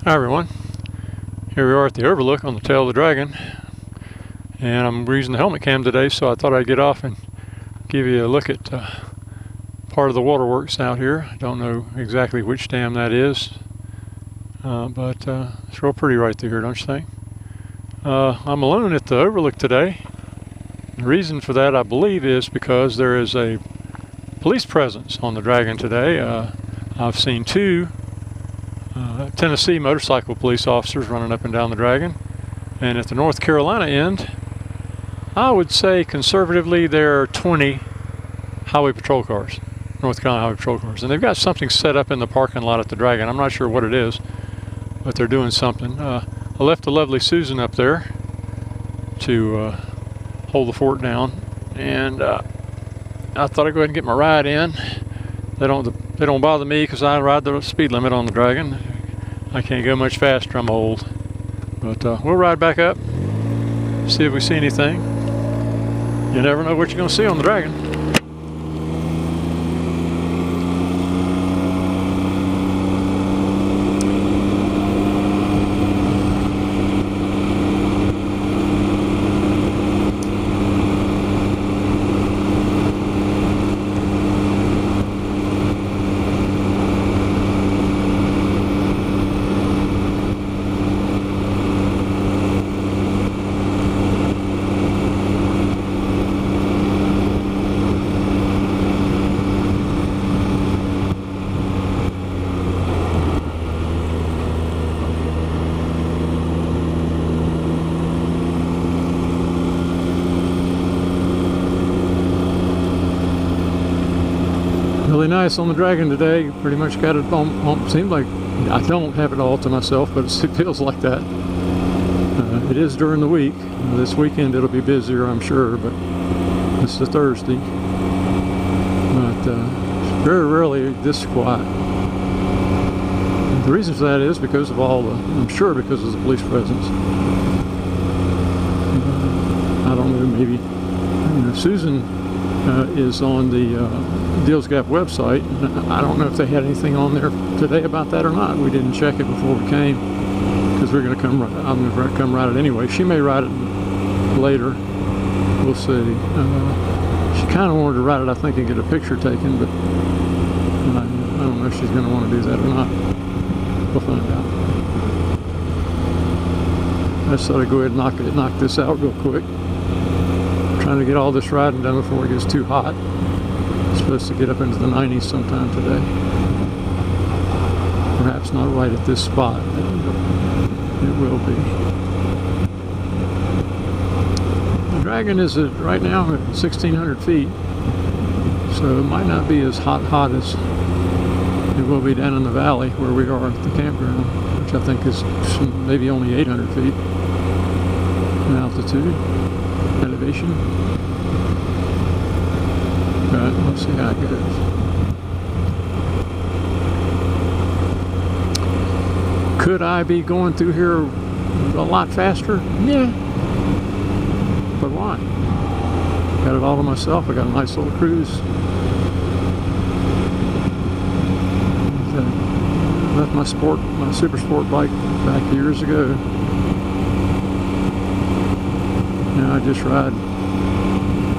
Hi everyone, here we are at the overlook on the tail of the Dragon, and I'm using the helmet cam today, so I thought I'd get off and give you a look at part of the waterworks out here. I don't know exactly which dam that is, but it's real pretty right through here, don't you think? I'm alone at the overlook today. The reason for that, I believe, is because there is a police presence on the Dragon today. I've seen two Tennessee motorcycle police officers running up and down the Dragon, and at the North Carolina end, I would say conservatively there are 20 highway patrol cars, North Carolina highway patrol cars, and they've got something set up in the parking lot at the Dragon. I'm not sure what it is, but they're doing something. I left the lovely Susan up there to hold the fort down, and I thought I'd go ahead and get my ride in. They don't bother me because I ride the speed limit on the Dragon. I can't go much faster, I'm old. But we'll ride back up, see if we see anything. You never know what you're going to see on the Dragon. Really nice on the Dragon today. Pretty much got it on. Seems like I don't have it all to myself, but it feels like that. It is during the week. This weekend it'll be busier, I'm sure, but this is a Thursday. But very rarely this quiet. The reason for that is because of all the, I'm sure because of the police presence. I don't know, maybe, Susan is on the Deals Gap website. I don't know if they had anything on there today about that or not. We didn't check it before we came because we're going to come. I'm going to come ride it anyway. She may ride it later. We'll see. She kind of wanted to ride it, I think, and get a picture taken, but I don't know if she's going to want to do that or not. We'll find out. I just thought I'd go ahead and knock this out real quick. Trying to get all this riding done before it gets too hot. It's supposed to get up into the 90s sometime today. Perhaps not right at this spot. It will be. The Dragon is right now at 1,600 feet, so it might not be as hot as it will be down in the valley where we are at the campground, which I think is maybe only 800 feet in altitude. Elevation. But we'll see how it goes. Could I be going through here a lot faster? Yeah. But why? Got it all to myself. I got a nice little cruise. Left my super sport bike back years ago. Now I just ride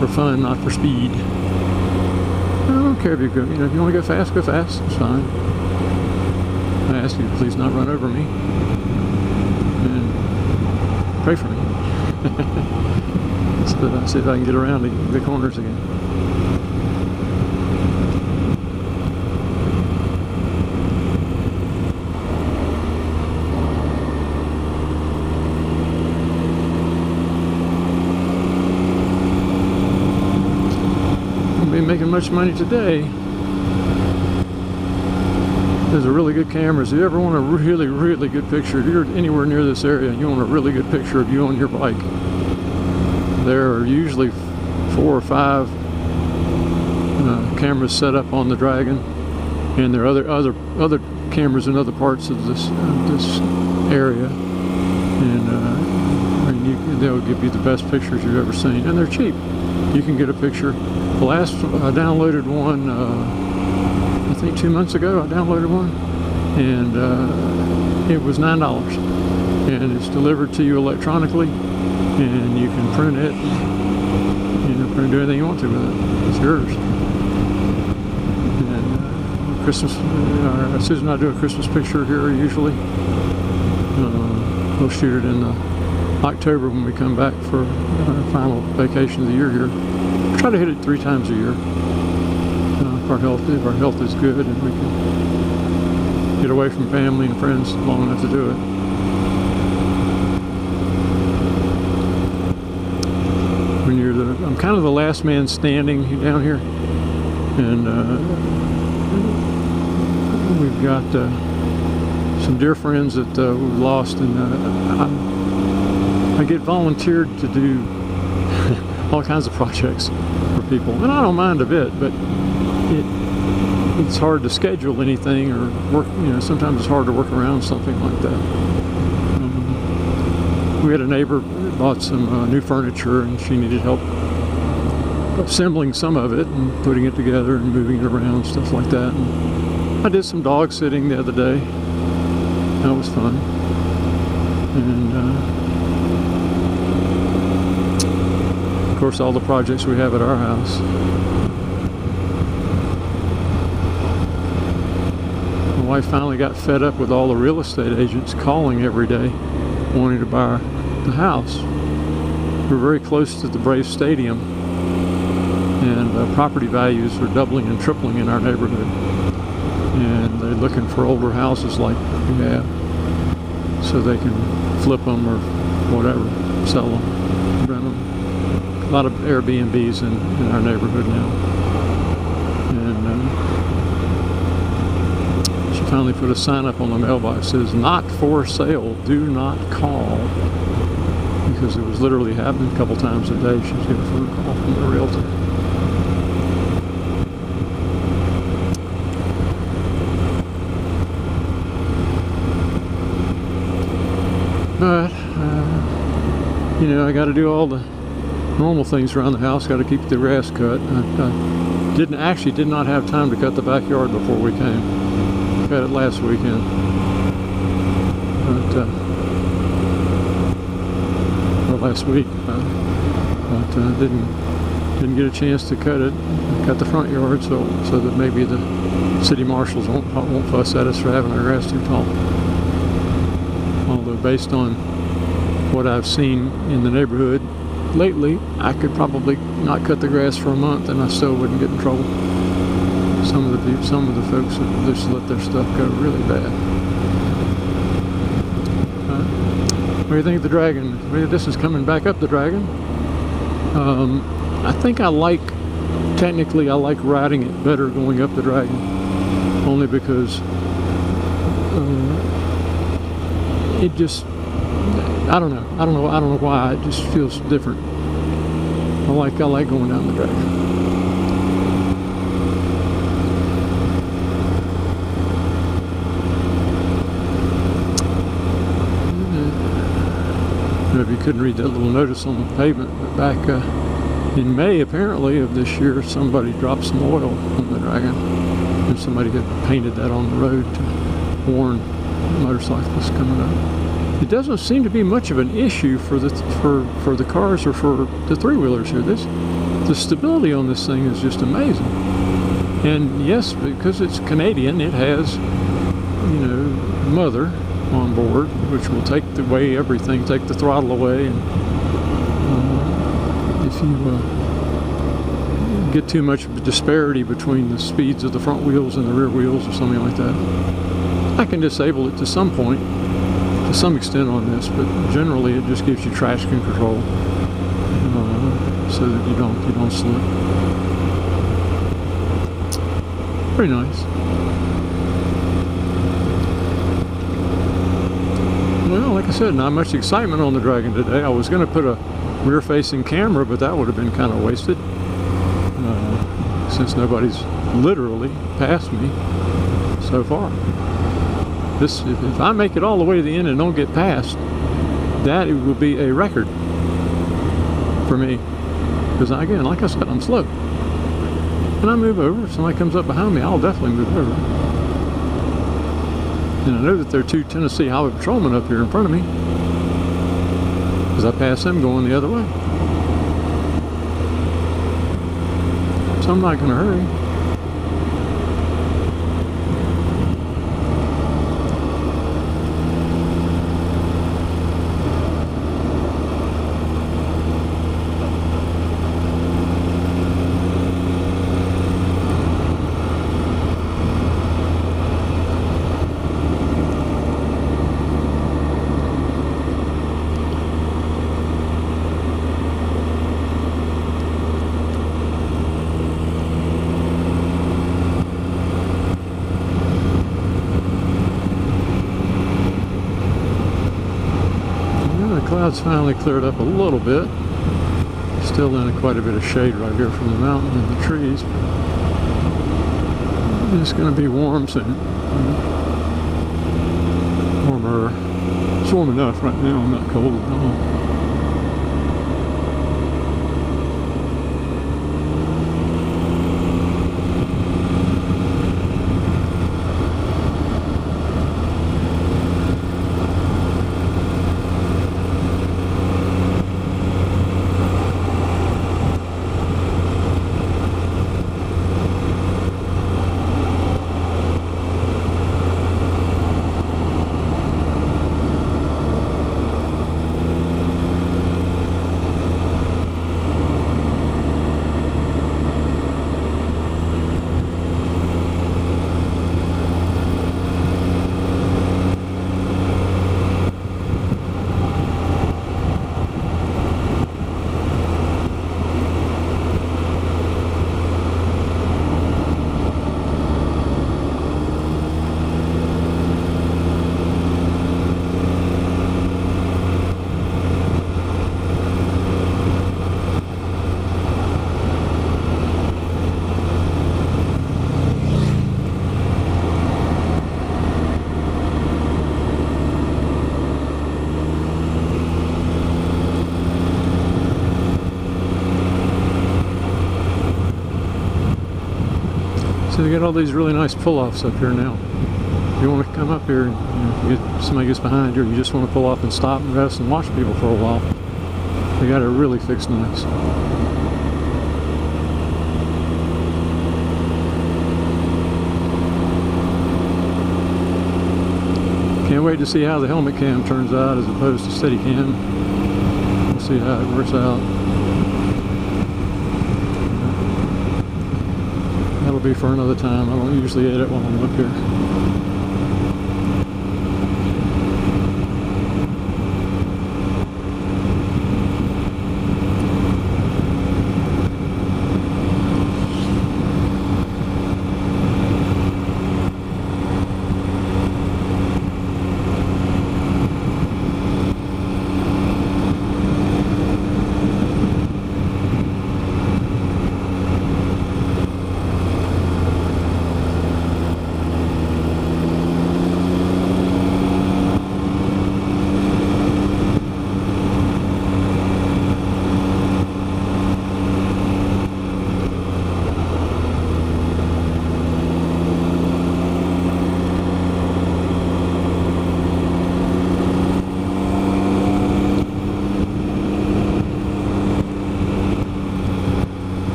for fun, not for speed. I don't care if you go, if you want to go fast, it's fine. I ask you to please not run over me. And pray for me. So that I see if I can get around the corners again. Making much money today. There's a really good cameras. If you ever want a really good picture, if you're anywhere near this area and you want a really good picture of you on your bike, there are usually 4 or 5 cameras set up on the Dragon, and there are other cameras in other parts of this area, and they'll give you the best pictures you've ever seen, and they're cheap. You can get a picture. The last I downloaded one, I think 2 months ago I downloaded one, and it was $9, and it's delivered to you electronically, and you can print it, print do anything you want to with it. It's yours. And Christmas, Susan and I do a Christmas picture here usually. We'll shoot it in October when we come back for our final vacation of the year here. We try to hit it 3 times a year. If our health is good and we can get away from family and friends long enough to do it. When you're I'm kind of the last man standing down here, and we've got some dear friends that we've lost, and I get volunteered to do all kinds of projects for people, and I don't mind a bit, but it's hard to schedule anything or work. Sometimes it's hard to work around something like that. We had a neighbor that bought some new furniture, and she needed help assembling some of it and putting it together and moving it around, stuff like that. And I did some dog sitting the other day. That was fun. And of course, all the projects we have at our house. My wife finally got fed up with all the real estate agents calling every day wanting to buy the house. We're very close to the Braves Stadium, and property values are doubling and tripling in our neighborhood, and they're looking for older houses like we have so they can flip them or whatever, sell them, rent them. A lot of Airbnbs in our neighborhood now. And she finally put a sign up on the mailbox that says, "Not for sale, do not call," because it was literally happening a couple times a day. She was getting a phone call from the realtor. But I got to do all the normal things around the house. Got to keep the grass cut. I did not have time to cut the backyard before we came. Cut it last weekend, but last week, but didn't get a chance to cut it. Cut the front yard so that maybe the city marshals won't fuss at us for having our grass too tall. Although based on what I've seen in the neighborhood lately, I could probably not cut the grass for a month and I still wouldn't get in trouble. Some of the folks have just let their stuff go really bad. What do you think of the Dragon? This is coming back up the Dragon. I think technically I like riding it better going up the Dragon, only because it just, I don't know why, it just feels different. I like going down the Dragon. If you couldn't read that little notice on the pavement, but back in May, apparently, of this year, somebody dropped some oil on the Dragon, and somebody had painted that on the road to warn motorcyclists coming up. It doesn't seem to be much of an issue for the cars or for the three-wheelers here. The stability on this thing is just amazing. And yes, because it's Canadian, it has, mother on board, which will take the throttle away, and if you get too much of a disparity between the speeds of the front wheels and the rear wheels or something like that, I can disable it to some point, to some extent on this, but generally it just gives you traction control so that you don't slip. Pretty nice. Well, like I said, not much excitement on the Dragon today. I was going to put a rear-facing camera, but that would have been kind of wasted since nobody's literally passed me so far. If I make it all the way to the end and don't get past, that it will be a record for me. Because again, like I said, I'm slow. And I move over. If somebody comes up behind me, I'll definitely move over. And I know that there are 2 Tennessee Highway patrolmen up here in front of me, because I passed them going the other way. So I'm not going to hurry. Clouds finally cleared up a little bit. Still in quite a bit of shade right here from the mountain and the trees. It's going to be warm soon. Warmer. It's warm enough right now, not cold at all. So they got all these really nice pull-offs up here now. If you want to come up here, and, if somebody gets behind you, or you just want to pull off and stop and rest and watch people for a while, they got it really fixed nice. Can't wait to see how the helmet cam turns out as opposed to steady cam. We'll see how it works out. That'll be for another time. I don't usually edit while I'm up here.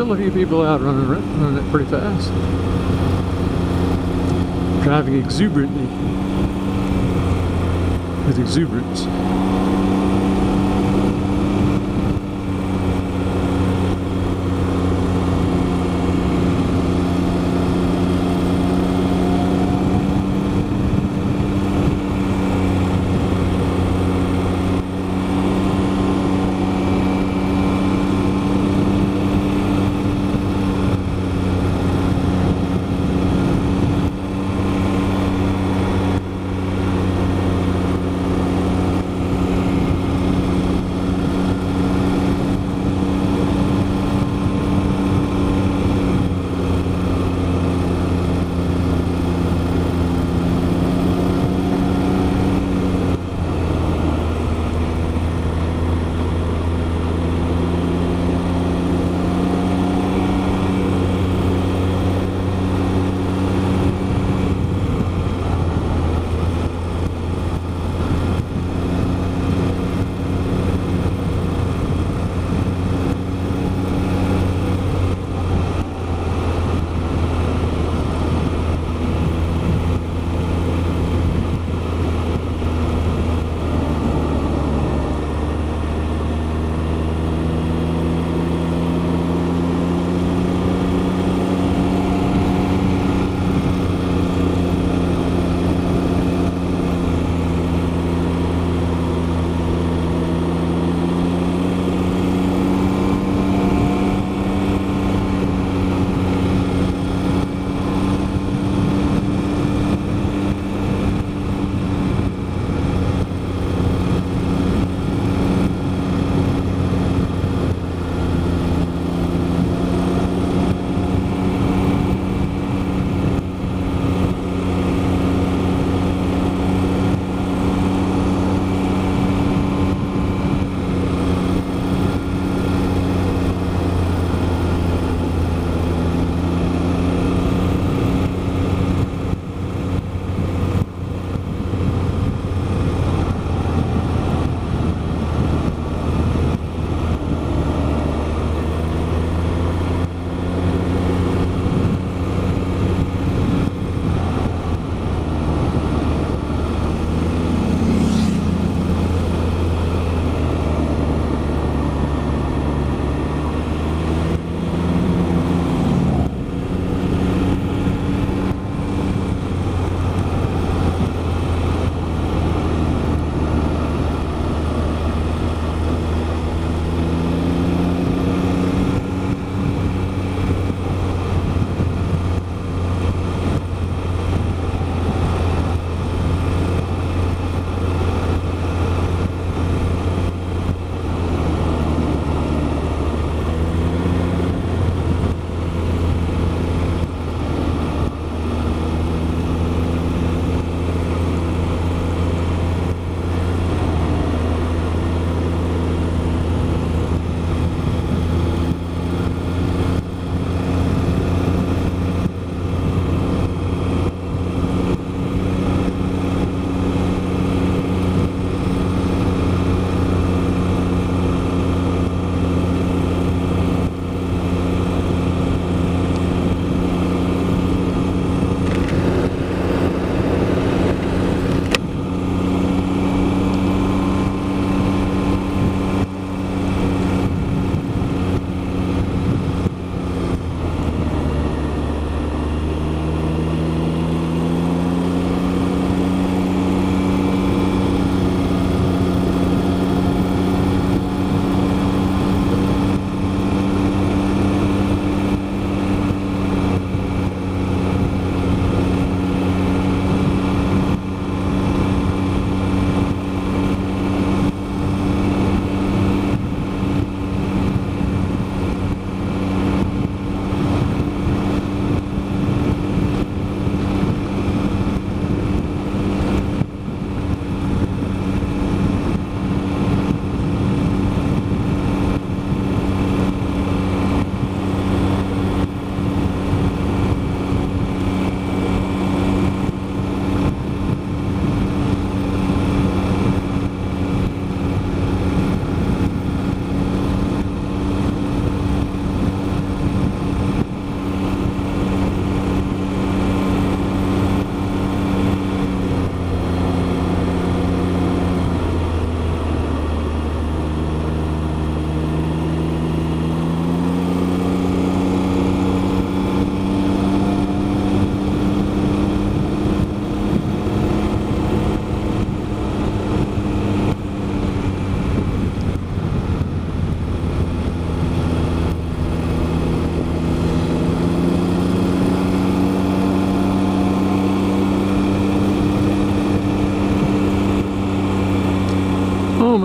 still a few people out running it pretty fast. Driving exuberantly. With exuberance.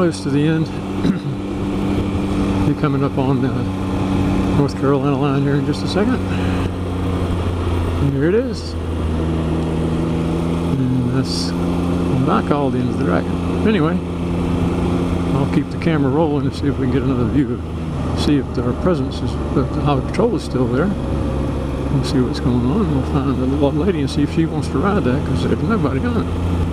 close to the end. Be coming up on the North Carolina line here in just a second. And here it is. And that's what I call the end of the Dragon. Anyway, I'll keep the camera rolling and see if we can get another view. See if our presence is, if the Highway Patrol is still there. We'll see what's going on. We'll find the little lady and see if she wants to ride that, because there's nobody on it.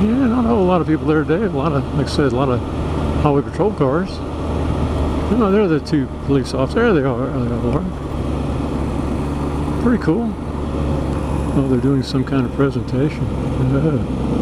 Yeah, not a whole lot of people there today. A lot of, like I said, a lot of Highway Patrol cars. Oh, there are the two police officers. There they are. There they are. Pretty cool. Oh, they're doing some kind of presentation. Yeah.